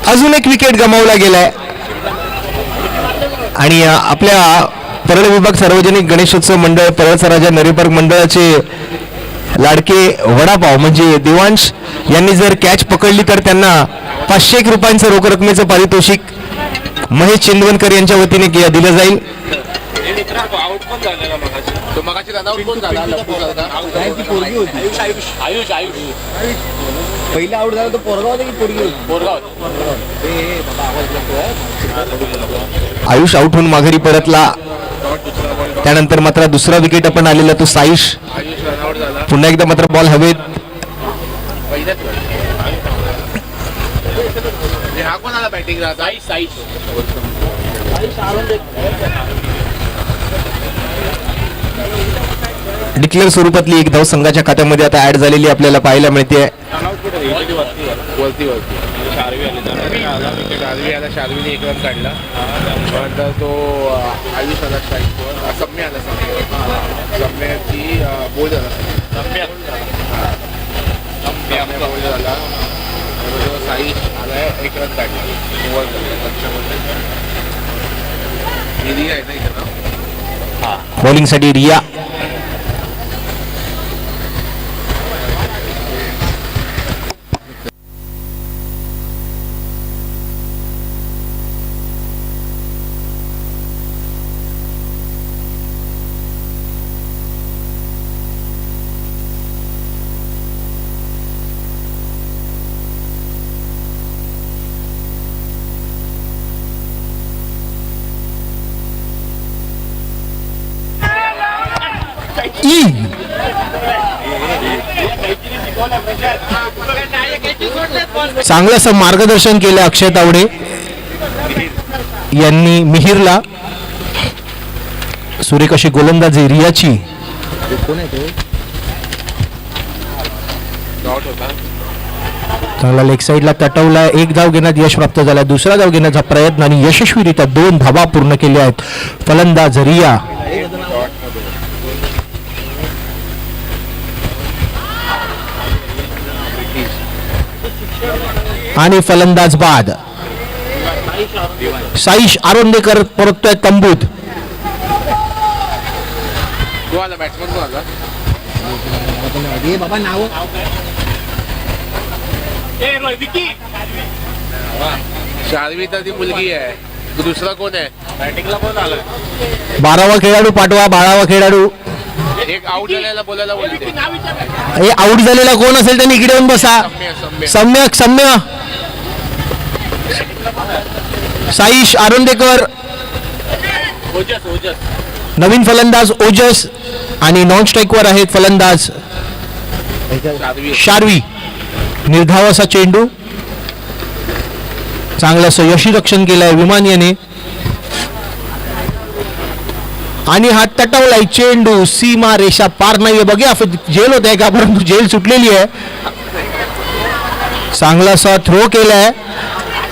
अजून एक विकेट गमावला गेलाय आणि आपल्या परळ विभाग सार्वजनिक गणेशोत्सव मंडळ परळचा राजा नरेपार्क मंडळाचे लाडके वडापाव म्हणजे देवांश यांनी जर कॅच पकडली तर त्यांना 501 रुपयांचं रोख रकमेचं पारितोषिक महेश चिंदवनकर यांच्या वतीने दिलं जाईल. पहिला आउट झाला तो पोरगा होता की पोरगी होती? पोरगा होता. आयुष आउट होऊन माघारी परतला. त्यानंतर मात्र दुसरा विकेट आपण आलेला तो साईश. पुन्हा एकदा मात्र बॉल हवेत. हा कोण आला बॅटिंगला? साईश. डिक्लेअर स्वरूपातली एक धाव संघाच्या खात्यामध्ये आता ऍड झालेली आपल्याला पाहायला मिळते. शार्वीने एक रन काढला. नंतर तो आयुष आला स्ट्राईकवर. सम्य आला. सम्याची बोल झाला. बोल झाला. साईश आलाय एक रन काढला. ओव्हर रिया आहे ना इथं ना. बॉलिंगसाठी रिया. चांगलं असं मार्गदर्शन केलं अक्षय तावडे यांनी मिहिरला. सुरेख अशी गोलंदाजी रियाची. चांगला लेग साईडला तटवला. एक धाव घेण्यात यश प्राप्त झाला. दुसरा धाव घेण्याचा प्रयत्न आणि यशस्वीरित्या 2 धावा पूर्ण केल्या आहेत. फलंदाज रिया आणि फलंदाज बाद. साईश आरोंदेकर परततोय तंबूत. शार्वी तर ती मुलगी आहे. दुसरा कोण आहे? बॅटिंगला कोण आला? 12वा खेळाडू पाठवा. 12वा खेळाडू. एक आउट झालेला बोलायला बोलते. हे आउट झालेला कोण असेल त्यांनी इकडे येऊन बसा. सम्य साईश आरोंदेकर. नवीन फलंदाज ओजस आणि नॉन स्ट्राईकवर आहेत फलंदाज शार्वी. निर्धाव असा चेंडू. चांगलं असं यशीरक्षण केलंय विमानियाने आणि हा तटवलाय चेंडू. सीमा रेषा पार नाहीये. बघा जेल होत आहे का, परंतु जेल सुटलेली आहे. चांगला असा थ्रो केलाय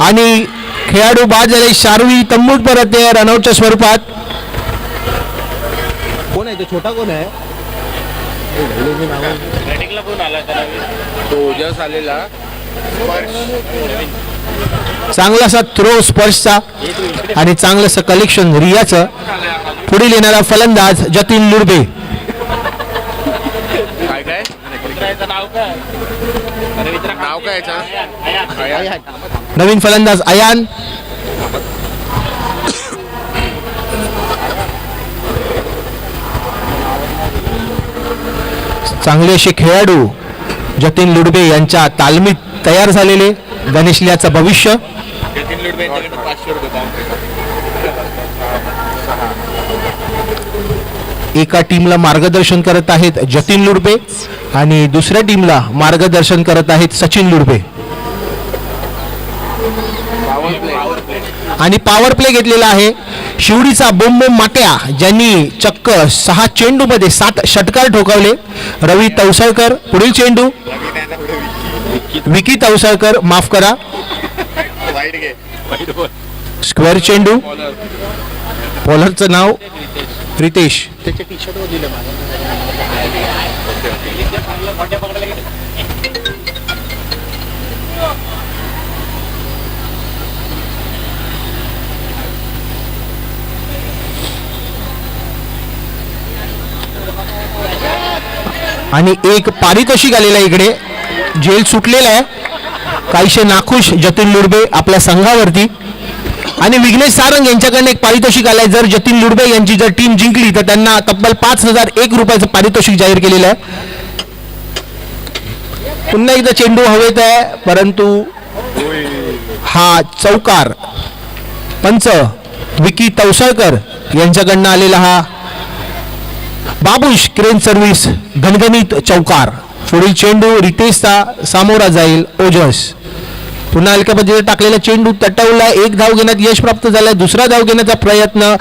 आणि खेळाडू बाद झाले. शार्वी तंबूत परत आहे रनआउटच्या स्वरूपात. कोण आहे तो? छोटा कोण आहे? तो ओजस आलेला. चांगला असा थ्रो स्पर्शचा आणि चांगलं असं कलेक्शन रियाचं. पुढील येणारा फलंदाज जतीन लुरबे. नाव काय? नवीन फलंदाज अयान. चांगले असे खेळाडू जतीन लुडबे यांच्या तालमीत तयार झालेले. गणेशल्याचं भविष्य. एका टीमला मार्गदर्शन करत आहेत जतीन लुडबे आणि दुसऱ्या टीमला मार्गदर्शन करत आहेत सचिन लुडबे. आणि पॉवर प्ले घेतलेला आहे शिवडीचा बोंबोम माट्या, ज्यांनी चक्क 6 चेंडूमध्ये 7 षटकार ठोकावले. रवी तवसळकर. पुढील चेंडू विकी तवसळकर, माफ करा, स्क्वेअर चेंडू. बॉलरचं नाव रितेश. त्याच्या टी शर्ट वर दिलं आणि एक पारितोषिक आलेलं आहे इकडे, जेल सुटलेला आहे, काहीशे नाखुश जतीन लुडबे आपल्या संघावरती. आणि विघ्नेश सारंग यांच्याकडनं एक पारितोषिक आलंय. जर जतीन लुडबे यांची जर टीम जिंकली तर त्यांना तब्बल 5,001 रुपयाचं पारितोषिक जाहीर केलेलं आहे. पुन्हा एकदा चेंडू हवेत आहे, परंतु हा चौकार पंच विकी तवसळकर यांच्याकडनं आलेला हा बाबूश क्रेन सर्व्हिस घणघणीत चौकार. पुढील चेंडू रितेशचा सामोरा जाईल ओजस. पुन्हा हलक्या पद्धतीने टाकलेला चेंडू तटवला, एक धाव घेण्यात यश प्राप्त झालाय. दुसरा धाव घेण्याचा प्रयत्न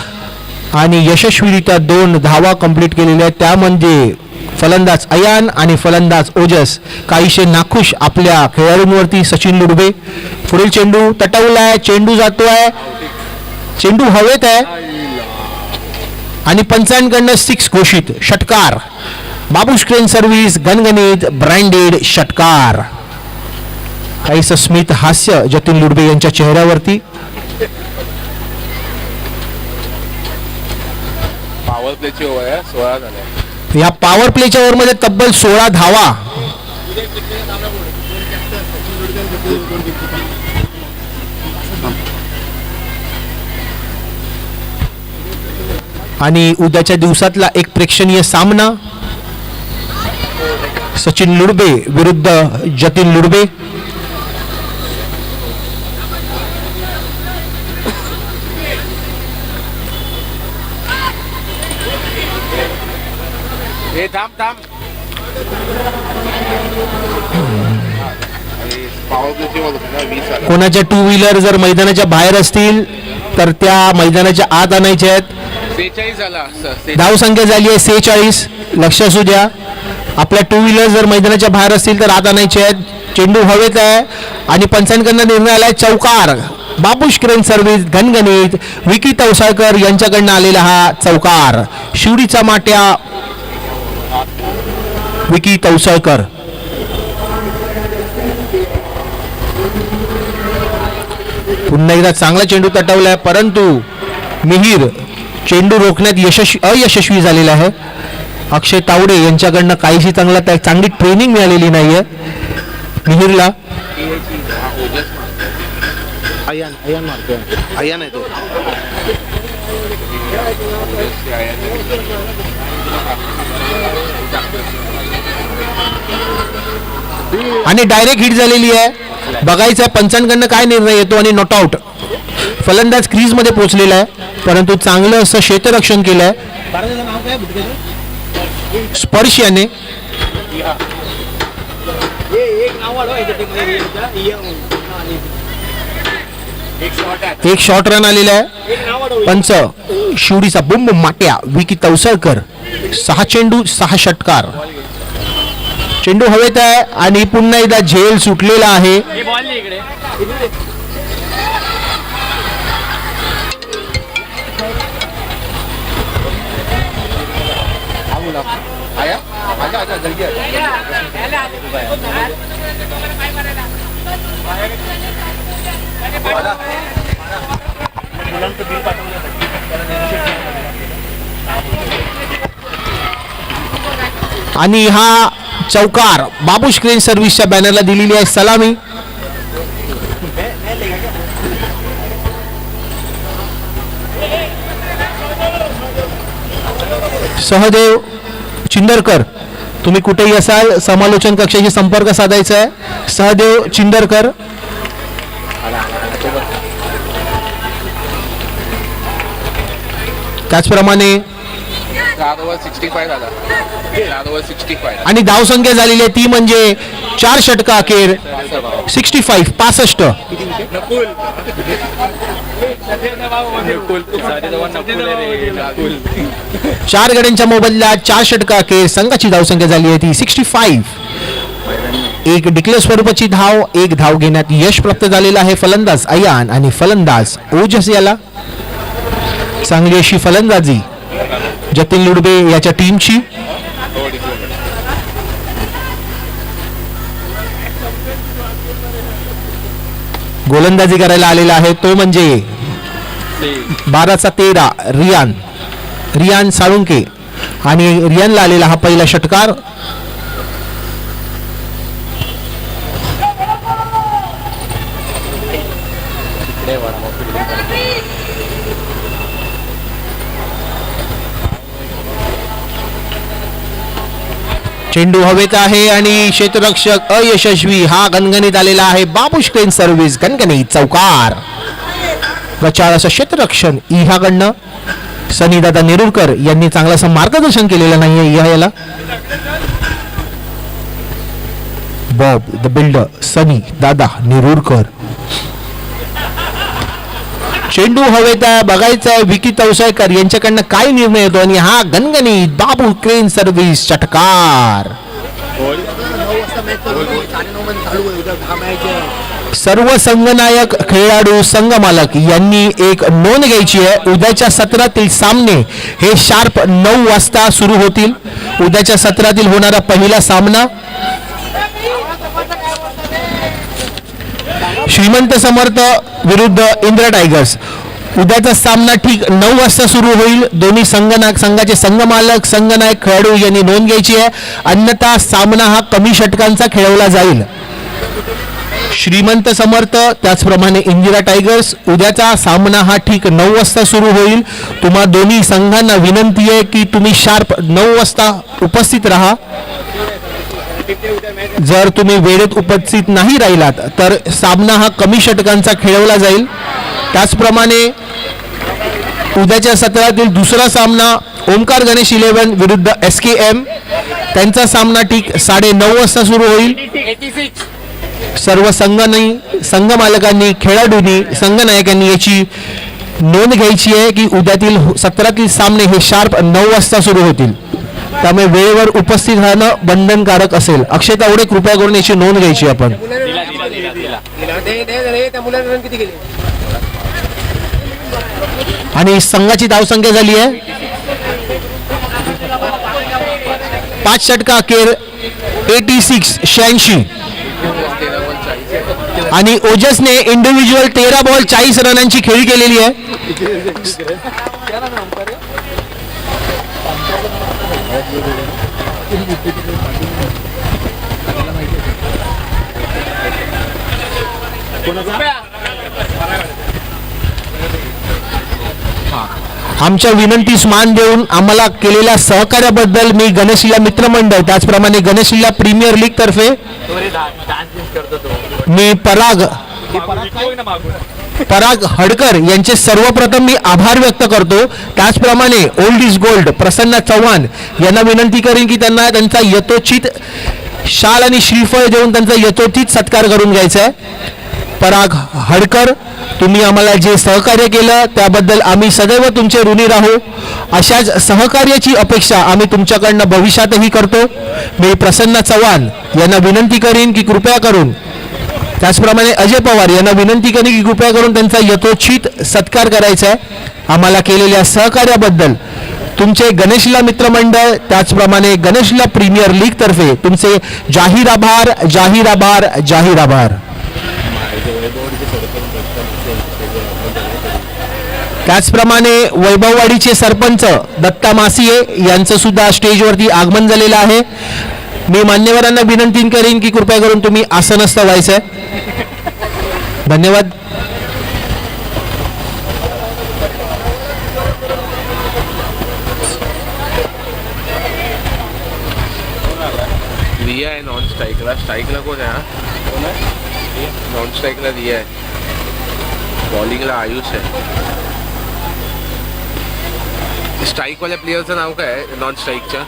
आणि यशस्वीरित्या 2 धावा कंप्लीट केलेल्या आहेत. त्यामध्ये फलंदाज अयान आणि फलंदाज ओजस काहीशे नाखुश आपल्या खेळाडूंवरती. सचिन लुडबे पुढील चेंडू तटवलाय, चेंडू जातोय, चेंडू हवेत आहे आणि पंचांकडनं 6 घोषित. षटकार बाबूश क्रेन सर्व्हिस घणघणीत ब्रँडेड षटकार. काहीसं स्मित हास्य जतीन लुडबे यांच्या चेहऱ्यावरती. पॉवर प्लेची ओव्हर आहे, 16 झाले. या पॉवर प्लेच्या ओव्हरमध्ये तब्बल 16 धावा. आणि उद्याच्या दिवसातला एक प्रेक्षणीय सामना सचिन लुडबे विरुद्ध जतीन लुडबे. हे थांब थांब. पॉवर प्लेची ओव्हर 20 झाले. कोणाच्या 2 व्हीलर जर मैदानाच्या बाहेर असतील तर त्या मैदानाच्या आत आणायच्या आहेत. 46 झाला. धावसंख्या झाली आहे 46. लक्ष असू द्या, आपल्या 2 व्हीलर जर मैदानाच्या बाहेर असतील तर आत आणायचे आहेत. चेंडू हवेत आहे आणि पंचांकडनं निर्णय आलाय चौकार. बाबूश क्रेन सर्व्हिस घणघणीत विकी तवसाळकर यांच्याकडनं आलेला हा चौकार. शिवडीचा माट्या विकी तवसाळकर. पुन्हा एकदा चांगला चेंडू तटवलाय, परंतु मिहीर चेंडू रोखण्यात अयशस्वी झालेला आहे. अक्षय तावडे यांच्याकडनं काहीशी चांगली ट्रेनिंग मिळालेली नाहीये मिहीरला. अयान मारतोय. अयान आहे तो. आणि डायरेक्ट हिट झालेली आहे. बघायचं पंचांकडनं काय निर्णय येतो. आणि नॉट आउट. फलंदाज क्रीज मध्ये पोहोचलेला आहे, परंतु चांगलं असं क्षेत्ररक्षण केलंय स्पर्श याने. एक शॉर्ट रन आलेला आहे. पंच शिवडीचा बुंब माट्या विकी तवसळकर. 6 चेंडू 6 षटकार. चेंडू हवेत आहे आणि पुन्हा एकदा झेल सुटलेला आहे. आया आजा आजा जल्दी आणि हा चौकार बाबूश क्रेन सर्व्हिसच्या बॅनरला दिलेली आहे सलामी. सहदेव चिंदरकर, तुम्ही कुठेही असाल समालोचन कक्षाशी संपर्क साधायचा आहे. सहदेव चिंदरकर. त्याचप्रमाणे 65 झाला. 65 आणि धावसंख्या झालेली आहे ती म्हणजे 4 षटका अखेर 65 65. नकुल 4 गड्यांच्या मोबदल्यात 4 षटका अखेर संघाची धावसंख्या झाली आहे ती 65. एक डिक्लेअर स्वरूपाची धाव, एक धाव घेण्यात यश प्राप्त झालेलं आहे फलंदाज अयान आणि फलंदाज ओजस याला. चांगली अशी फलंदाजी जतीन लुडबे याच्या टीमची. गोलंदाजी करायला आलेला आहे तो म्हणजे 12/13 रियान साळुंके. आणि रियानला आलेला हा पहिला षटकार. चेंडू हवेत आहे आणि क्षेत्ररक्षक अयशस्वी. हा गणगणित आलेला आहे. बाबूश क्रेन सर्व्हिस गणगणित चौकार. गचाळ असं क्षेत्ररक्षण इहाकडनं सनीदादा नेरुरकर यांनी चांगलं असं मार्गदर्शन केलेलं नाहीये इहा याला. बॉब द बिल्डर सनी दादा नेरुरकर. चेंडू हवेत आहे. बघायचं आहे विकी तवसायकर यांच्याकडनं काय निर्णय येतो आणि हा गणगणित बाबू क्रेन सर्व्हिस षटकार. सर्व संघनायक खेळाडू संघ मालक यांनी एक नोंद घ्यायची आहे. उद्याच्या सत्रातील सामने हे शार्प 9 वाजता सुरू होतील. उद्याच्या सत्रातील होणारा पहिला सामना श्रीमंत समर्थ विरुद्ध इंद्र टायगर्स. उद्याचा सामना ठीक 9 वाजता सुरू होईल. दोन्ही संघाचे संघमालक संघनायक खेळाडू यांनी नोंद घ्यायची आहे. अन्यथा सामना हा कमी षटकांचा खेळवला जाईल. श्रीमंत समर्थ त्याचप्रमाणे इंदिरा टायगर्स. उद्याचा सामना हा ठीक 9 वाजता सुरू होईल. तुम्हा दोन्ही संघांना विनंती आहे की तुम्ही शार्प 9 वाजता उपस्थित राहा. जर तुम्ही वेळेत उपस्थित नाही राहिलात तर सामना हा कमी षटकांचा खेळवला जाईल. त्याचप्रमाणे उद्याच्या सत्रातील दुसरा सामना ओमकार गणेश 11 विरुद्ध SKM. त्यांचा सामना ठीक 9:30 वाजता सुरू होईल. सर्व संघ मालकांनी खेळाडूंनी संघनायकांनी याची नोंद घ्यायची आहे की उद्यातील सत्रातील सामने हे शार्प 9 वाजता सुरू होतील. त्यामुळे वेळेवर उपस्थित राहणं बंधनकारक असेल. अक्षय तावडे कृपया करून याची नोंद घ्यायची आपण. आणि संघाची धावसंख्या झाली आहे 5 षटका अखेर 86 आणि ओजसने इंडिव्हिज्युअल 13 बॉल 40 रनांची खेळी केलेली आहे. आमच्या विनंतीस मान देऊन आम्हाला केलेल्या सहकार्याबद्दल मी गणेशलीला मित्रमंडळ त्याचप्रमाणे गणेशलीला प्रीमियर लीग तर्फे मी पराग हडकर यांचे सर्वप्रथम मी आभार व्यक्त करतो. त्याचप्रमाणे ओल्ड इज गोल्ड प्रसन्न चव्हाण यांना विनंती करेन की त्यांना त्यांचा यथोचित शाल आणि श्रीफळ देऊन त्यांचा यथोचित सत्कार करून घ्यायचा आहे. पराग हडकर, तुम्ही आम्हाला जे सहकार्य केलं त्याबद्दल आम्ही सदैव तुमचे ऋणी राहू. अशाच सहकार्याची अपेक्षा आम्ही तुमच्याकडनं भविष्यातही करतो. मी प्रसन्न चव्हाण यांना विनंती करीन की कृपया करून, त्याचप्रमाणे अजय पवार यांना विनंती करीन की कृपया करून त्यांचा यथोचित सत्कार करायचा आहे. आम्हाला केलेल्या सहकार्याबद्दल तुमचे गणेशलीला मित्रमंडळ त्याचप्रमाणे गणेशलीला प्रीमियर लीग तर्फे तुमचे जाहीर आभार जाहीर आभार जाहीर आभार. त्याचप्रमाणे वैभववाडीचे सरपंच दत्ता मासिये यांचं सुद्धा स्टेजवरती आगमन झालेलं आहे. मी मान्यवरांना विनंती करीन की कृपया करून तुम्ही आसनस्थ व्हायचं आहे. धन्यवाद. रिया आहे नॉन स्ट्राईकला. स्ट्राईकला कोण आहे? नॉन स्ट्राईकला रिया आहे. बॉलिंगला आयुष आहे. स्ट्राईकवाल्या प्लेयरचं नाव काय आहे नॉन स्ट्राईकच्या?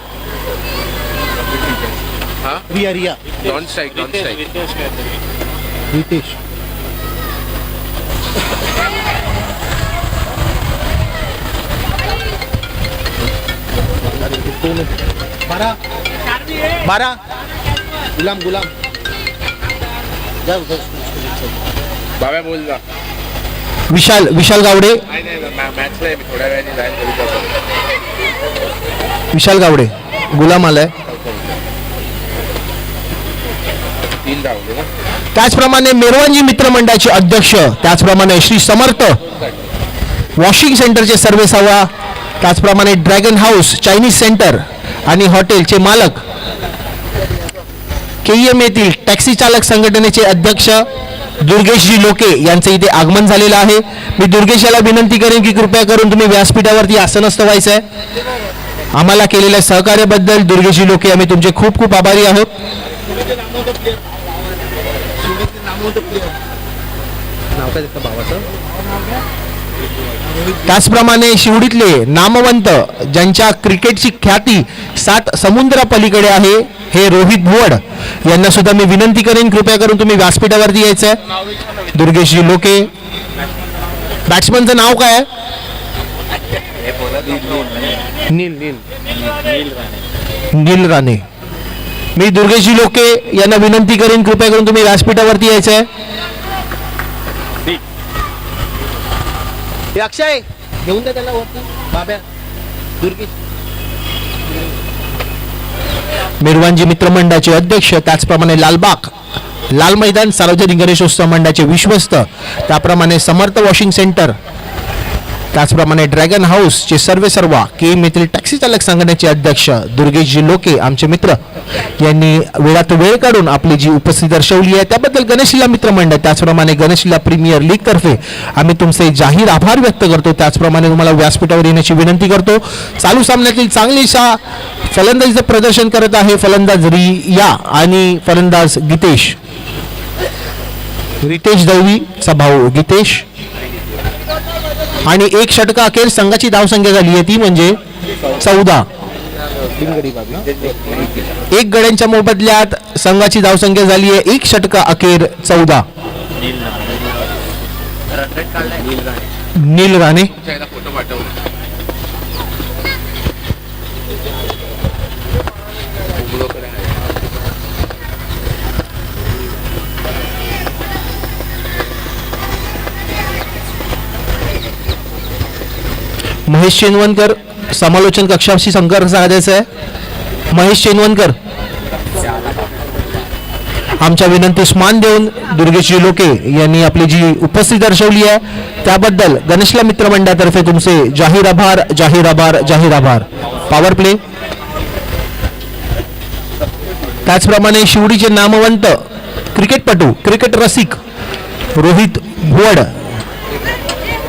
हा Riya Riya non strike non strike Ritesh. बारा गुलाम बाबा बोलला. विशाल गावडे. मॅचला आहे मी थोड्या वेळाने जाईल. विशाल गावडे गुलाम आलाय. 3 धावले ना. त्याचप्रमाणे मेरवानजी मित्रमंडळाचे अध्यक्ष त्याचप्रमाणे श्री समर्थ वॉशिंग सेंटरचे सर्वेसावा त्याचप्रमाणे ड्रॅगन हाऊस चायनीज सेंटर आणि हॉटेलचे मालक KM येथील टॅक्सी चालक संघटनेचे अध्यक्ष दुर्गेशजी लोके यांचं इथे आगमन झालेलं आहे. मी दुर्गेशाला विनंती करेन की कृपया करून तुम्ही व्यासपीठावरती आसनस्थ व्हायचं आहे. आम्हाला केलेल्या सहकार्याबद्दल दुर्गेशजी लोके आम्ही तुमचे खूप खूप आभारी आहोत. त्याचप्रमाणे शिवडीतले नामवंत ज्यांच्या क्रिकेटची ख्याती 7 समुद्रापलीकडे आहे हे रोहित भुवड यांना सुद्धा मी विनंती करेन कृपया करून तुम्ही व्यासपीठावरती यायचं आहे. दुर्गेशजी लोके. बॅट्समनचं नाव काय आहे? नील राणे. मी दुर्गेशजी लोके यांना विनंती करेन कृपया करून तुम्ही व्यासपीठावरती यायचं आहे. अक्षय घेऊन द्या त्याला वरती. बाब्या दुर्गेश. मिरवांजी मित्रमंडळाचे अध्यक्ष त्याचप्रमाणे लाल मैदान सार्वजनिक गणेशोत्सव मंडळाचे विश्वस्त त्याप्रमाणे समर्थ वॉशिंग सेंटर त्याचप्रमाणे ड्रॅगन हाऊसचे सर्वेसर्वा के येथील टॅक्सी चालक संघटनेचे अध्यक्ष दुर्गेशजी लोके आमचे मित्र यांनी वेळात वेळ काढून आपली जी उपस्थिती दर्शवली आहे त्याबद्दल गणेशलीला मित्रमंडळ त्याचप्रमाणे गणेशलीला प्रीमियर लीग तर्फे आम्ही तुमचे जाहीर आभार व्यक्त करतो. त्याचप्रमाणे तुम्हाला व्यासपीठावर येण्याची विनंती करतो. चालू सामन्यातील चांगलीशा फलंदाजीचं प्रदर्शन करत आहे फलंदाज रिया आणि फलंदाज रितेश दळवीचा भाऊ गितेश. आणि एक षटका अखेर संघाची धावसंख्या झाली आहे ती म्हणजे 14. एक गड्यांच्या मोबदल्यात संघाची धावसंख्या झाली आहे 1 षटका अखेर 14. नील राणे. महेश चेनवनकर समालोचन कक्षाशी संपर्क साधायचा आहे. महेश चेनवनकर आमच्या विनंतीस मान देऊन दुर्गेशजी लोके यांनी आपली जी उपस्थिती दर्शवली आहे त्याबद्दल गणेशला मित्रमंडळातर्फे तुमचे जाहीर आभार. Power play. त्याचप्रमाणे शिवडीचे नामवंत क्रिकेटपटू क्रिकेट रसिक रोहित भुवड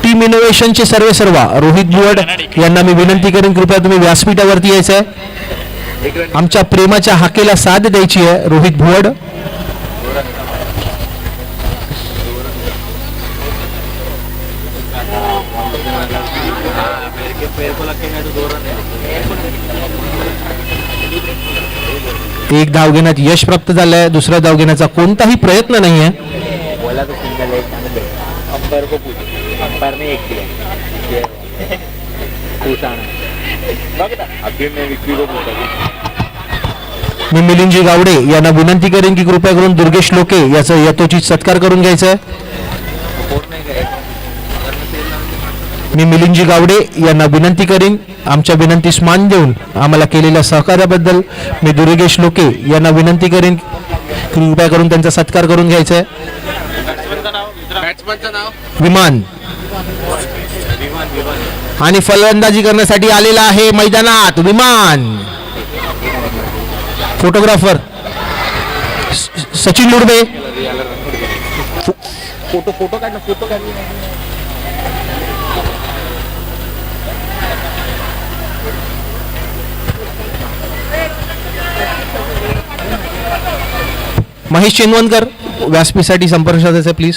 टीम इनोव्हेशनचे सर्वेसर्वा रोहित भुवड यांना मी विनंती करेन कृपया तुम्ही व्यासपीठावरती यायचं आहे. आमच्या प्रेमाच्या हाकेला साथ द्यायची आहे. रोहित भुवड. एक धाव घेण्यात यश प्राप्त झालंय. दुसरा धाव घेण्याचा कोणताही प्रयत्न नाही आहे. मी मिलिंदजी गावडे यांना विनंती करेन की कृपया करून दुर्गेश लोके याचा यथोचित सत्कार करून घ्यायचा आहे. मी मिलिंदजी गावडे यांना विनंती करेन आमच्या विनंतीस मान देऊन आम्हाला केलेल्या सहकार्याबद्दल मी दुर्गेश लोके यांना विनंती करेन कृपया करून त्यांचा सत्कार करून घ्यायचा आहे. विमान. आणि फलंदाजी करण्यासाठी आलेला आहे मैदानात विमान. फोटोग्राफर सचिन लुडबे. फोटो काढ. महेश चेनवनकर व्यासपीठासाठी संपर्क साधायचा प्लीज.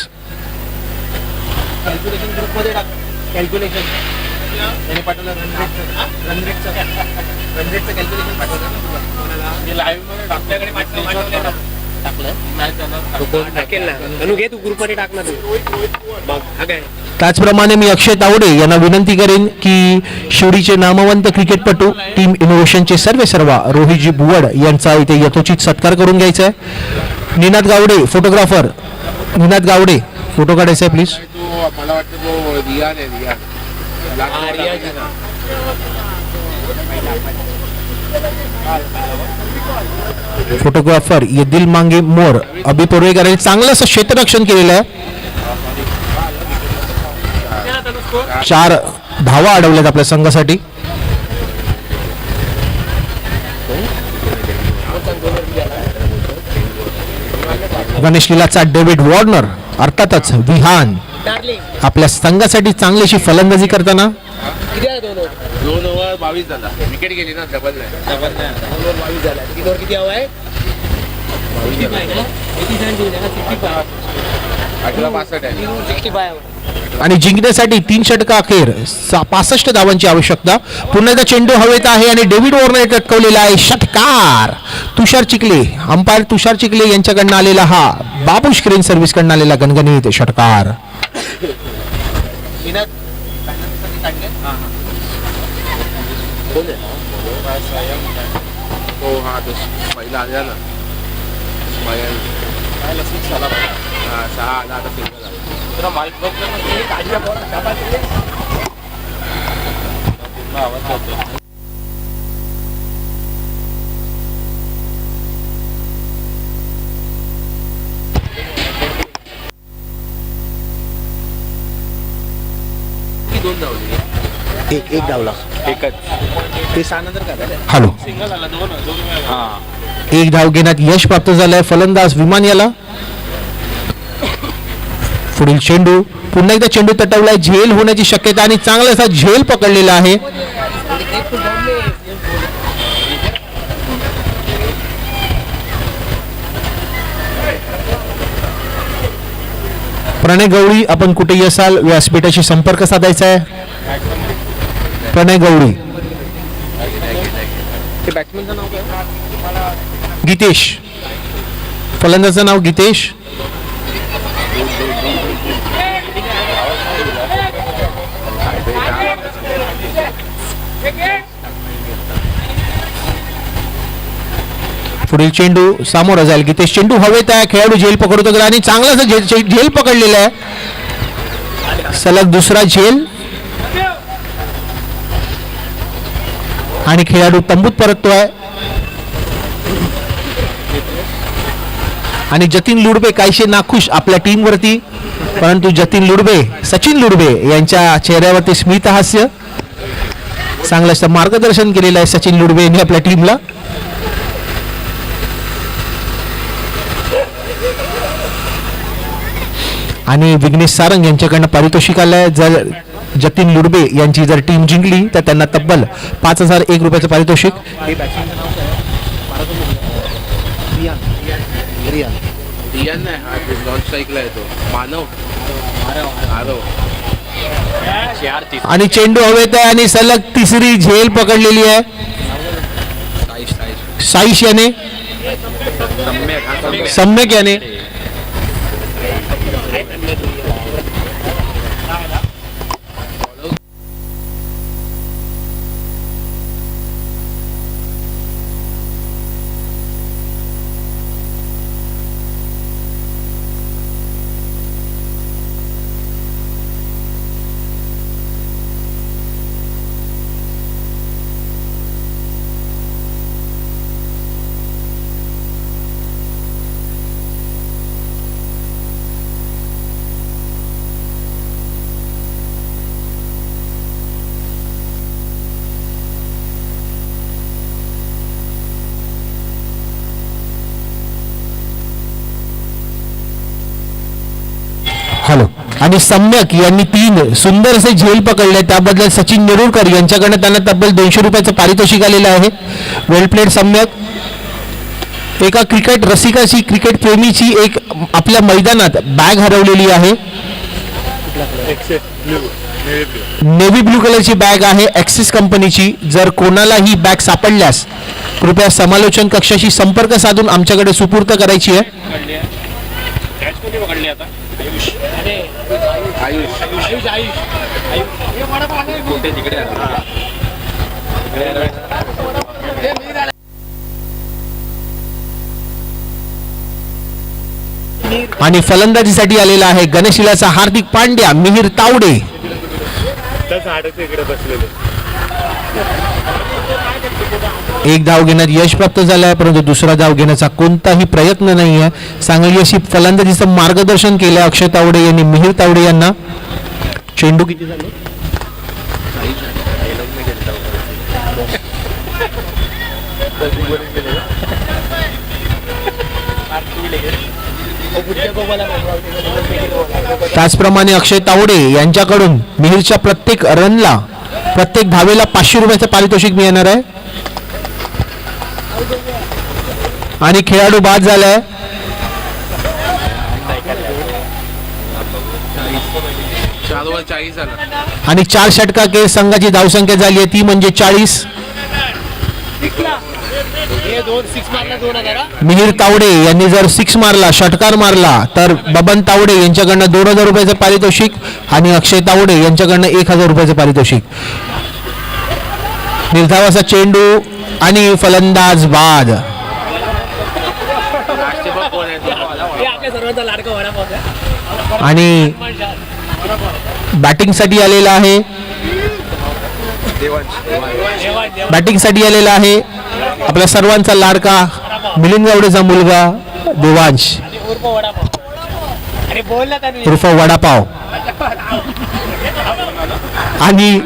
त्याचप्रमाणे मी अक्षय तावडे यांना विनंती करेन की शिवडीचे नामवंत क्रिकेटपटू टीम इनोव्हेशनचे सर्वेसर्वा रोहितजी भुवड यांचा इथे यथोचित सत्कार करून घ्यायचा आहे. निनाद गावडे फोटोग्राफर. निनाद गावडे फोटो काढायचा आहे प्लीज. मला वाटतं तो रियान आहे. फोटोग्राफर येदिल मांगे मोर. अभि पोर्वेकरांनी चांगलं असं क्षेत्ररक्षण केलेलं आहे. 4 धावा अडवल्यात आपल्या संघासाठी. गणेश लीलाचा डेव्हिड वॉर्नर अर्थातच विहान आपल्या संघासाठी चांगलीशी फलंदाजी करताना 2 ओव्हर 22 झाला. विकेट गेली ना, डबल नाही. अठरा 62 आहे. आणि जिंकण्यासाठी 3 षटका अखेर 65 धावांची आवश्यकता. पुन्हा एकदा चेंडू हवेत आहे आणि डेव्हिड वॉर्नर लटकवलेला आहे. षटकार तुषार चिखले, अंपायर तुषार चिखले यांच्याकडनं आलेला हा बाबू स्क्रीन सर्व्हिस कडनं आलेला गणगणित षटकार. हो हा तो पहिला आला ना, मयंक. हा 6 आला, आता सिंगल आला. दोन धावले. एक डावला एकच. ते 6 नंतर काय हॅलो, सिंगल आला, 2 हा. 1 धाव घेण्यात यश प्राप्त झालंय फलंदाज विमान याला. पुढील चेंडू पुन्हा एकदा चेंडू तटवलाय. झेल होण्याची शक्यता आणि चांगला असा झेल पकडलेला आहे. प्रणय गवळी, आपण कुठेही असाल व्यासपीठाशी संपर्क साधायचा आहे. प्रणय गवळी. ते बॅट्समनचं नाव काय? गीतेश, फलंदाजाचं नाव गीतेश. पुढील चेंडू सामोरा जाईल. गीतेश चेंडू हवेत आहे. खेळाडू झेल पकडतो आणि चांगला झेल पकडलेला आहे. सलग दुसरा झेल आणि खेळाडू तंबूत परततोय. आणि जतीन लुडबे काहीशे नाखुश आपल्या टीमवरती, परंतु जतीन लुडबे, सचिन लुडबे यांच्या चेहऱ्यावरती स्मित हास्य. चांगलं असं मार्गदर्शन केलेलं आहे सचिन लुडबे यांनी आपल्या टीमला. आणि विघ्नेश सारंग यांच्याकडनं पारितोषिक आलंय. जर जतीन लुडबे यांची जर टीम जिंकली तर त्यांना तब्बल 5001 रुपयाचं पारितोषिक. रियान नाही, हा नॉन स्ट्राईकला येतो. मानव आरव. आणि चेंडू हवेत आहे आणि सलग तिसरी झेल पकडलेली आहे साईश याने, सम्यक याने. हॅलो. आणि सम्यक यांनी 3 सुंदर असे झेल पकडले, त्याबद्दल सचिन नेरुरकर यांच्याकडनं त्यांना तब्बल 200 रुपयाचं पारितोषिक आलेलं आहे. वेल प्लेड सम्यक. एका क्रिकेट रसिकाची, क्रिकेट प्रेमीची एक आपल्या मैदानात बॅग हरवलेली आहे. नेव्ही ब्लू कलरची बॅग आहे ॲक्सिस कंपनीची. जर कोणाला ही बॅग सापडल्यास कृपया समालोचन कक्षाशी संपर्क साधून आमच्याकडे सुपूर्द करायची आहे. आणि फलंदाजीसाठी आलेला आहे गणेशिलाचा हार्दिक पांड्या, मिहिर तावडे. एक धाव घेण्यात यश प्राप्त झालं आहे, परंतु दुसरा धाव घेण्याचा कोणताही प्रयत्न नाही आहे. चांगली अशी फलंदाजीचं मार्गदर्शन केलं अक्षय तावडे यांनी मिहिर तावडे यांना. चेंडू किती झाले? त्याचप्रमाणे अक्षय तावडे यांच्याकडून मिहिरच्या प्रत्येक रनला प्रत्येक धावेला 500 रुपयाचं पारितोषिक मिळणार आहे. आणि खेळाडू बाद झालाय. चार ओव्हर 40 झाला. आणि 4 षटकाके संघाची धावसंख्या झाली आहे ती म्हणजे 40. मिहिर तावडे यांनी जर 6 मारला, षटकार मारला, तर बबन तावडे यांच्याकडनं 2000 रुपयाचं पारितोषिक आणि अक्षय तावडे यांच्याकडनं 1000 रुपयाचं पारितोषिक. निर्धावाचा चेंडू आणि फलंदाज बाद. आणि बॅटिंगसाठी आलेला आहे बॅटिंगसाठी आलेला आहे आपल्या सर्वांचा लाडका मिलिंद गावडेचा मुलगा देवांश उर्फ वडापाव. आणि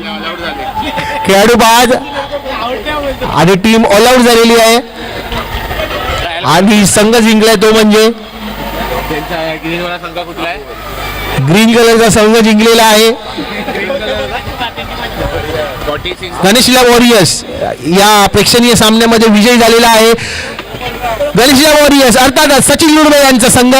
खेळाडू बाद आणि टीम ऑल आउट झालेली आहे. आणि संघ जिंकलाय तो म्हणजे त्यांचा ग्रीनवाला संघ कुठला आहे? ग्रीन कलरचा संघ जिंकलेला आहे 46. गणेशला वॉरियर्स या प्रेक्षणीय सामन्यामध्ये विजयी झालेला आहे. गणेशला वॉरियर्स अर्थातच सचिन लुडवे यांचा संघ.